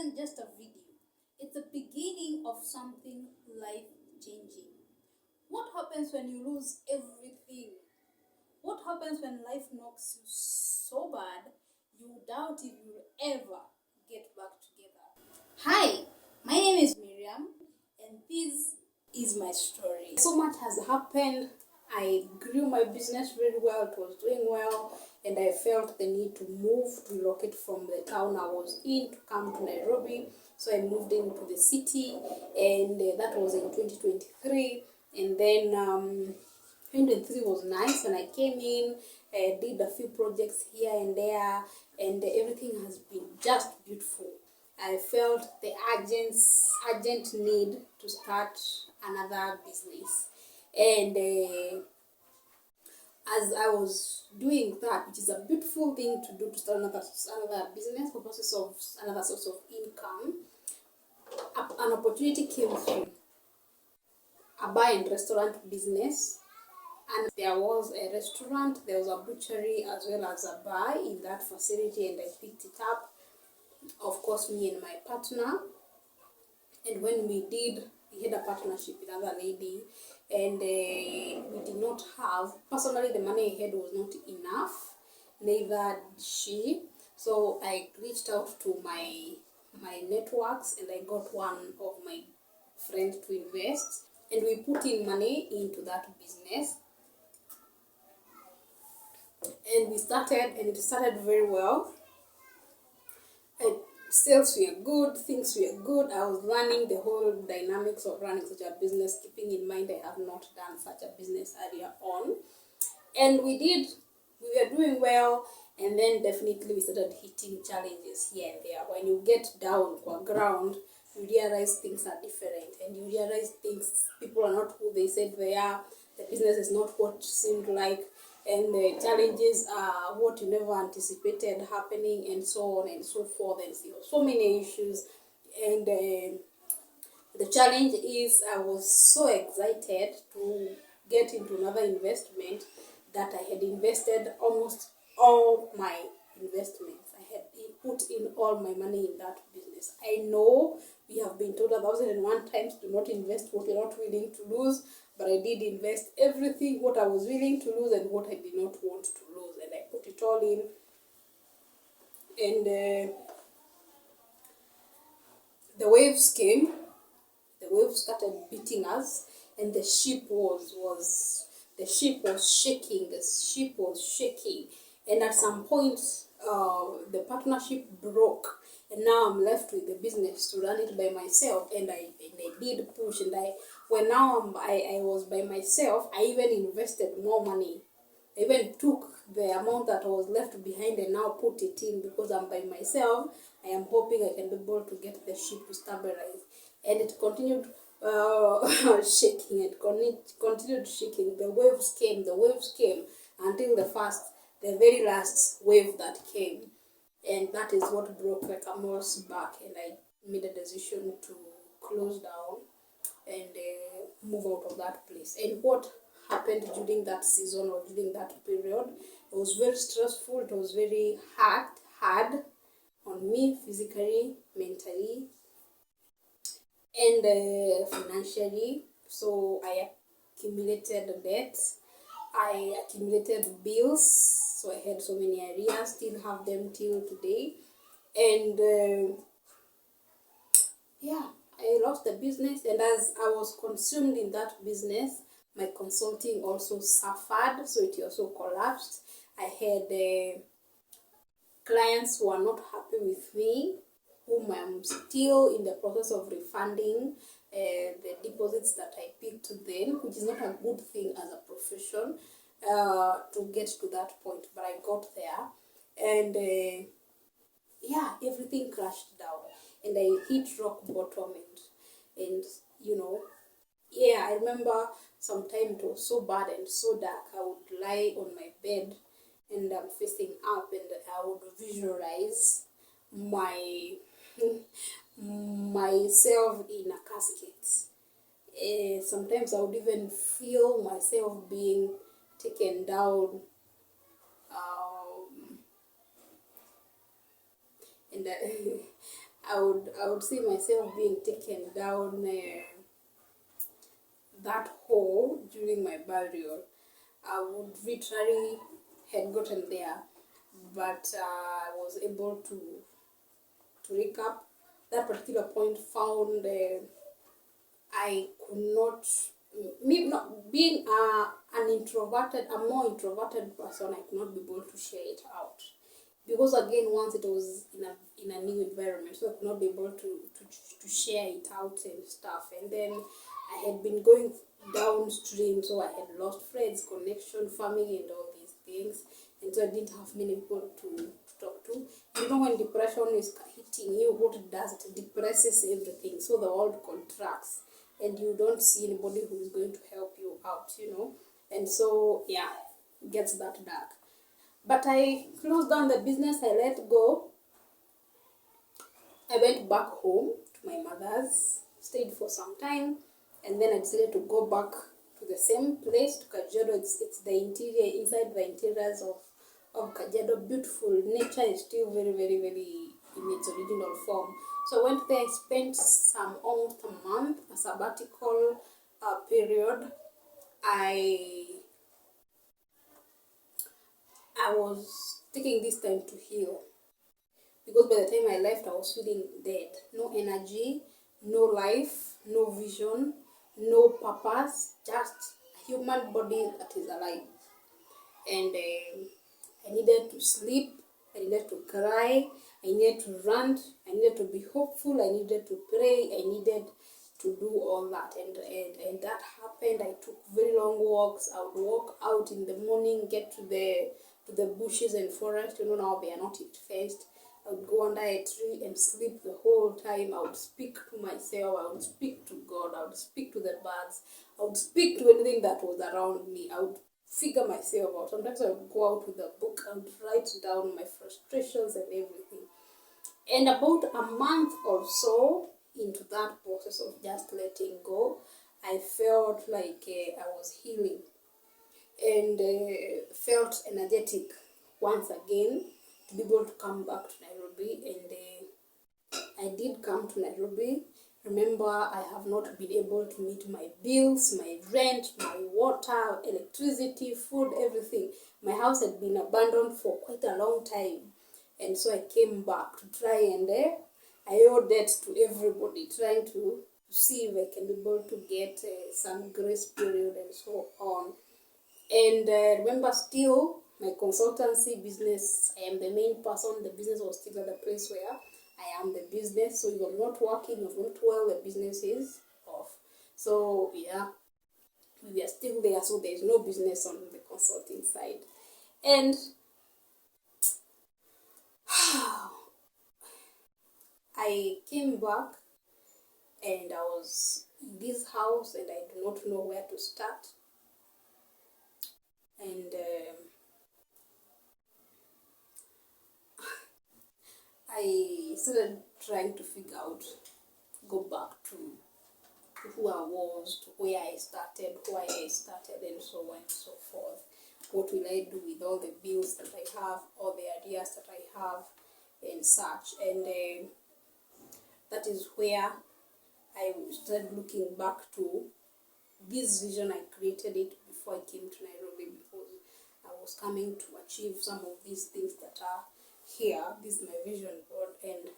isn't just a video, it's the beginning of something life changing. What happens when you lose everything? What happens when life knocks you so bad you doubt if you'll ever get back together? Hi, my name is Miriam, and this is my story. So much has happened. I grew my business really well, it was doing well, and I felt the need to relocate from the town I was in to come to Nairobi. So I moved into the city, and that was in 2023. And then 2023 was nice when I came in. I did a few projects here and there, and everything has been just beautiful. I felt the urgent need to start another business, and as I was doing that, which is a beautiful thing to do, to start another business for purposes of another source of income, an opportunity came through, a bar and restaurant business. And there was a restaurant, there was a butchery, as well as a bar in that facility, and I picked it up. Of course, me and my partner. And when we had a partnership with another lady, and we did not have, personally, the money I had was not enough, neither did she. So I reached out to my networks, and I got one of my friends to invest, and we put in money into that business. And we started, and it started very well. Sales were good, things were good. I was learning the whole dynamics of running such a business, keeping in mind I have not done such a business earlier on. And we were doing well, and then definitely we started hitting challenges here and there. When you get down to a ground, you realize things are different, and you realize people are not who they said they are. The business is not what seemed like, and the challenges are what you never anticipated happening, and so on and so forth, and so many issues. And the challenge is, I was so excited to get into another investment that I had invested almost all my investments. I had put in all my money in that business. I know we have been told 1,001 times, do not invest what you're not willing to lose. But I did invest everything, what I was willing to lose and what I did not want to lose. And I put it all in. And the waves came. The waves started beating us. And the ship was shaking. The ship was shaking. And at some point, the partnership broke. And now I'm left with the business to run it by myself. And I did push, and when now I was by myself, I even invested more money. I even took the amount that was left behind and now put it in, because I'm by myself. I am hoping I can be able to get the ship to stabilize. And it continued shaking, and continued shaking. The waves came until the very last wave that came. And that is what broke the camel's back, and I made a decision to close down and move out of that place. And what happened during that season, or during that period, it was very stressful. It was very hard on me, physically, mentally, and financially. So I accumulated debt, I accumulated bills, so I had so many arrears, still have them till today. And I lost the business, and as I was consumed in that business, my consulting also suffered, so it also collapsed. I had clients who are not happy with me, whom I'm still in the process of refunding the deposits that I paid to them, which is not a good thing as a profession to get to that point, but I got there. And everything crashed down, and I hit rock bottom, and I remember sometime it was so bad and so dark. I would lie on my bed, and I'm facing up, and I would visualize myself in a casket. Sometimes I would even feel myself being taken down, and I would see myself being taken down that hole during my burial. I would literally had gotten there, but I was able to recap that particular point. Found I could not, me not being a more introverted person, I could not be able to share it out because again, once it was in a new environment, so I could not be able to share it out and stuff. And then I had been going downstream, so I had lost friends, connection, family, and all these things, and so I didn't have many people to talk to. You know, when depression is hitting you, what it does, it depresses everything, so the world contracts and you don't see anybody who is going to help you out, and so yeah, it gets that dark. But I closed down the business, I let go. I went back home to my mother's, stayed for some time, and then I decided to go back to the same place, to Kajiado. It's the interior, inside the interiors of Kajiado. Beautiful. Nature is still very, very, very in its original form. So I went there, I spent almost a month, a sabbatical period. I was taking this time to heal because by the time I left, I was feeling dead. No energy, no life, no vision, no purpose, just a human body that is alive. And I needed to sleep, I needed to cry, I needed to rant, I needed to be hopeful, I needed to pray, I needed to do all that. And that happened. I took very long walks. I would walk out in the morning, get to the bushes and forest. Now they are not yet fenced. I would go under a tree and sleep the whole time. I would speak to myself. I would speak to God. I would speak to the birds. I would speak to anything that was around me. I would figure myself out. Sometimes I would go out with a book and write down my frustrations and everything. And about a month or so into that process of just letting go, I felt like I was healing and felt energetic once again to be able to come back to Nairobi. And I did come to Nairobi. Remember, I have not been able to meet my bills, my rent, my water, electricity, food, everything. My house had been abandoned for quite a long time. And so I came back to try and I owe debt to everybody, trying to see if I can be able to get some grace period and so on. And remember, still my consultancy business, I am the main person. The business was still at the place where I am the business. So if I'm not working, if I'm not well, the business is off. So yeah, we are still there. So there's no business on the consulting side. And I came back and I was in this house and I do not know where to start. And I started trying to figure out, go back to who I was, to where I started, why I started, and so on and so forth. What will I do with all the bills that I have, all the ideas that I have, and such. And that is where I started looking back to this vision. I created it before I came to Nairobi because I was coming to achieve some of these things that are here. This is my vision board, and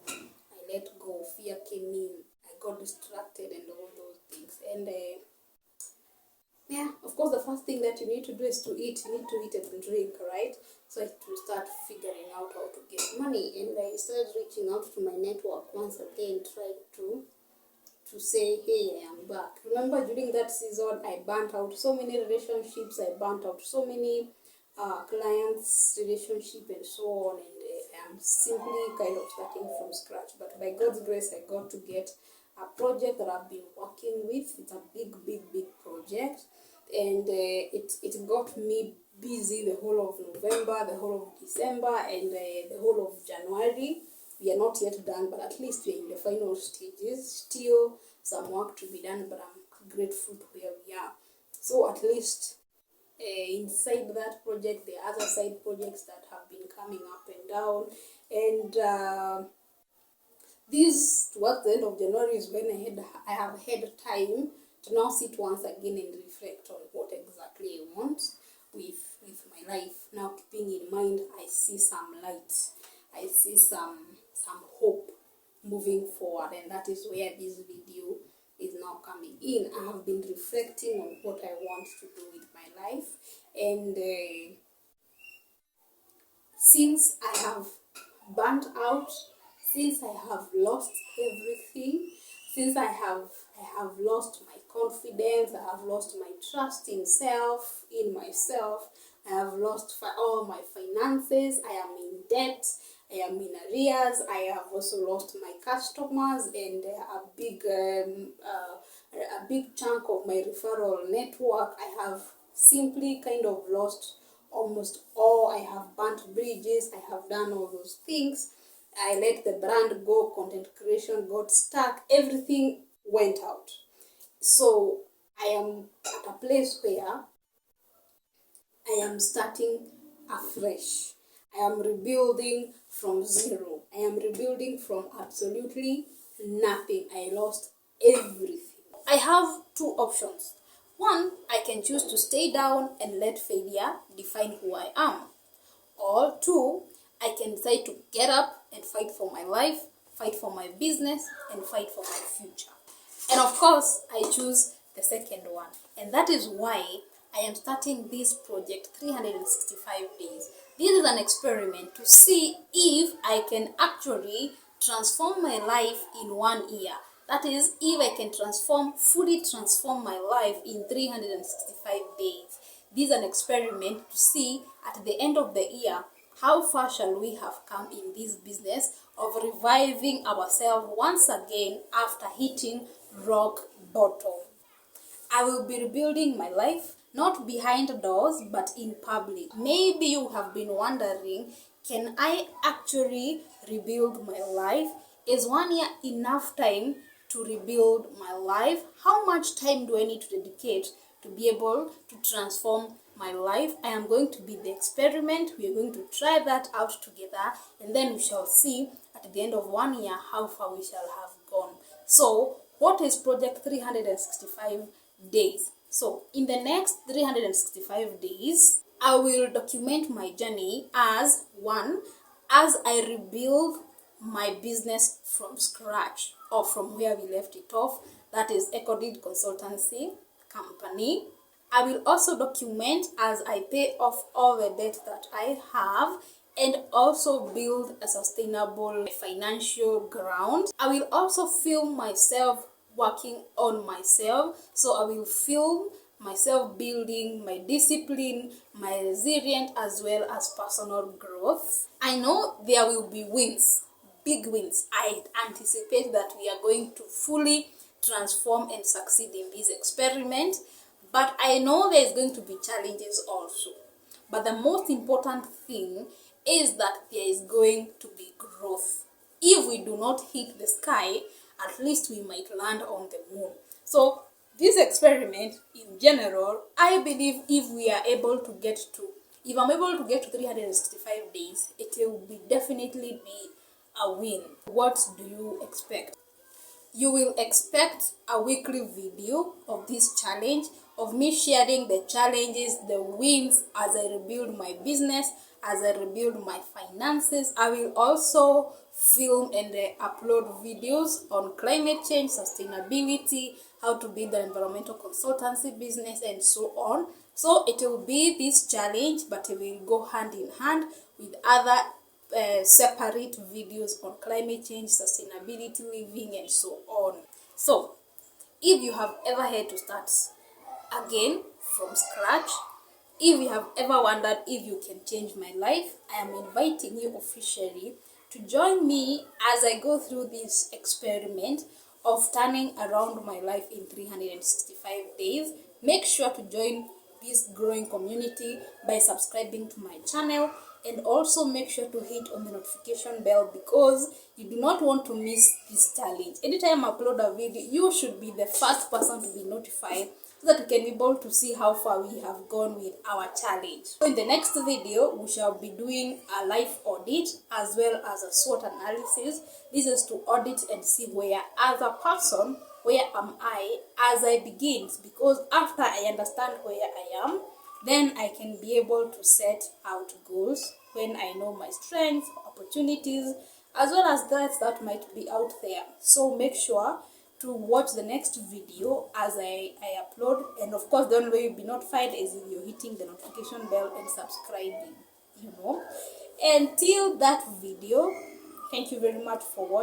I let go. Fear came in. I got distracted and all those things. And yeah, of course, the first thing that you need to do is to eat. You need to eat and drink, right? So I had to start figuring out how to get money, and I started reaching out to my network once again, trying to say, hey, I am back. Remember, during that season, I burnt out so many relationships. I burnt out so many clients, relationship, and so on. And I'm simply kind of starting from scratch. But by God's grace, I got to get a project that I've been working with. It's a big, big, big project. And it got me busy the whole of November, the whole of December, and the whole of January. We are not yet done, but at least we're in the final stages. Still some work to be done, but I'm grateful to where we are. So at least inside that project, there are other side projects that have been coming up and down. And This towards the end of January is when I have had time to now sit once again and reflect on what exactly I want with my life. Now, keeping in mind, I see some light, I see some hope moving forward, and that is where this video is now coming in. I have been reflecting on what I want to do with my life, and since I have burnt out, since I have lost everything, since I have lost my confidence, I have lost my trust in myself, I have lost all my finances, I am in debt, I am in arrears, I have also lost my customers, and a big chunk of my referral network. I have simply kind of lost almost all. I have burnt bridges, I have done all those things. I let the brand go, content creation got stuck, everything went out. So I am at a place where I am starting afresh. I am rebuilding from zero. I am rebuilding from absolutely nothing. I lost everything. I have two options. One, I can choose to stay down and let failure define who I am. Or two, I can decide to get up and fight for my life, fight for my business, and fight for my future. And of course, I choose the second one. And that is why I am starting this project 365 days. This is an experiment to see if I can actually transform my life in 1 year. That is, if I can fully transform my life in 365 days. This is an experiment to see at the end of the year how far shall we have come in this business of reviving ourselves once again after hitting rock bottom. I will be rebuilding my life, not behind doors, but in public. Maybe you have been wondering, can I actually rebuild my life? Is 1 year enough time to rebuild my life? How much time do I need to dedicate to be able to transform my life? I am going to be the experiment. We are going to try that out together, and then we shall see at the end of 1 year how far we shall have gone. So, what is Project 365 days? So, in the next 365 days, I will document my journey as I rebuild my business from scratch, or from where we left it off. That is Ecodid Consultancy Company. I will also document as I pay off all the debt that I have, and also build a sustainable financial ground. I will also film myself working on myself. So I will film myself building my discipline, my resilience, as well as personal growth. I know there will be wins, big wins. I anticipate that we are going to fully transform and succeed in this experiment. But I know there's going to be challenges also. But the most important thing is that there is going to be growth. If we do not hit the sky, at least we might land on the moon. So this experiment in general, I believe if I'm able to get to 365 days, it will definitely be a win. What do you expect? You will expect a weekly video of this challenge, of me sharing the challenges, the wins as I rebuild my business, as I rebuild my finances. I will also film and upload videos on climate change, sustainability, how to build an environmental consultancy business, and so on. So it will be this challenge, but it will go hand in hand with other separate videos on climate change, sustainability, living, and so on. So if you have ever had to start again from scratch, if you have ever wondered if you can change my life, I am inviting you officially to join me as I go through this experiment of turning around my life in 365 days. Make sure to join this growing community by subscribing to my channel, and also make sure to hit on the notification bell, because you do not want to miss this challenge. Anytime I upload a video, you should be the first person to be notified so that we can be able to see how far we have gone with our challenge. So in the next video, we shall be doing a life audit as well as a SWOT analysis. This is to audit and see where, as a person, where am I as I begin, because after I understand where I am, then I can be able to set out goals when I know my strengths, opportunities, as well as threats that might be out there. So make sure to watch the next video as I upload, and of course the only way you'll be notified is if you're hitting the notification bell and subscribing, Until that video, thank you very much for watching.